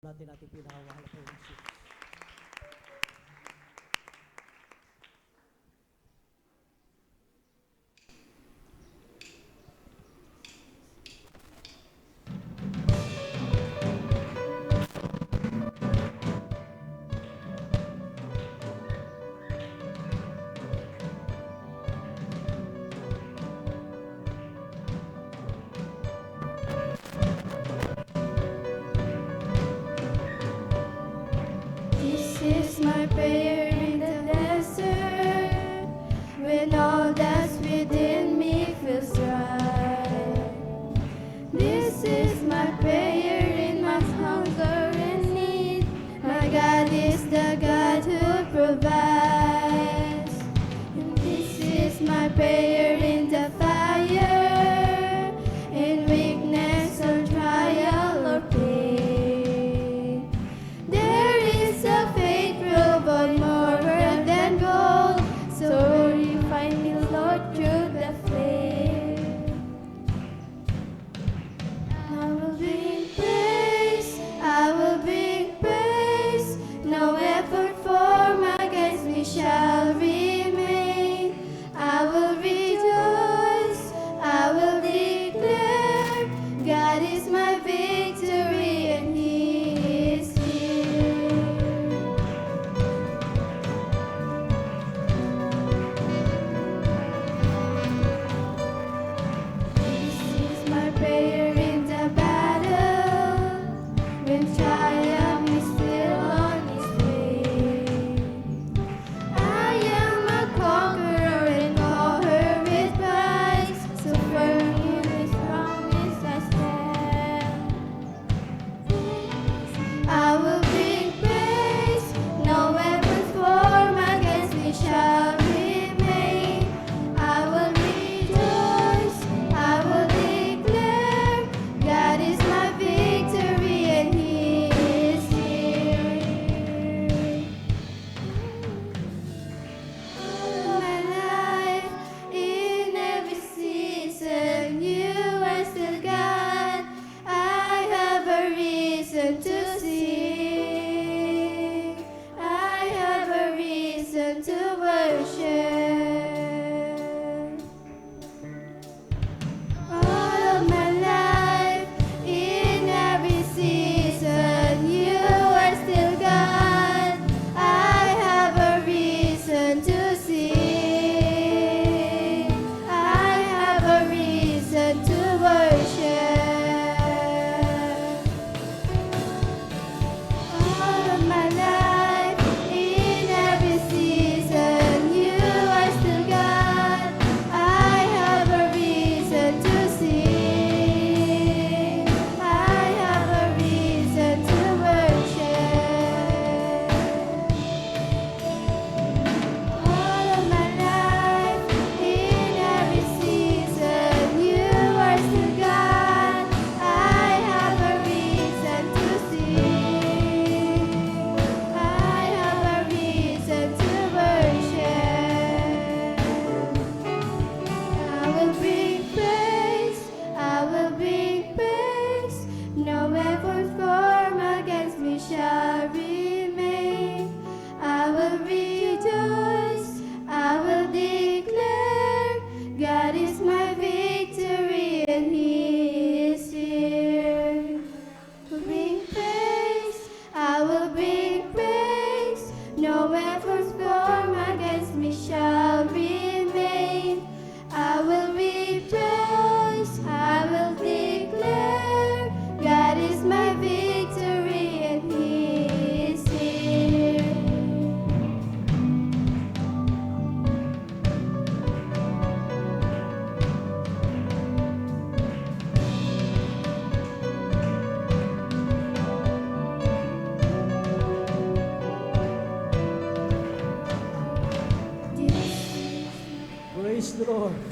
natin pinakawala po yung Jesus. This is my prayer in the desert, when all that's within me feels dry. This is my prayer in my hunger and need. My God is the God who provides. And this is my prayer in the fire, in weakness or trial or pain. There is a faith but more than gold, so refine me, Lord, through the flame. I will bring praise, I will bring praise. No effort formed against me shall remain. I will rejoice, I will declare, God is my victory and He is here. This is my prayer in the battle, when triumph is still on its way. I am a conqueror and conquer with pride, so firm in His promise I stand. I will bring praise, no weapon formed against me shall remain. I will rejoice, I will declare, God is my victory and He is here. All my life, in every season, You are still God. I have a reason to sing. I have a reason to worship. All of my life, in every season, You are still God. I have a reason to sing. I have a reason to worship. All of my life, in every season, You are still God. I have a reason to sing. I have a reason to worship. All of my life, in every season, You are still God. I have a reason to sing. I have a reason to worship. I will bring praise, I will bring praise. No weapon formed against me shall remain. I will rejoice, I will declare, God is my victory and He is here. Will bring praise, I will bring praise. No weapons formed against me shall remain. I will rejoice, I will declare, God is my victory and He is here. Praise the Lord.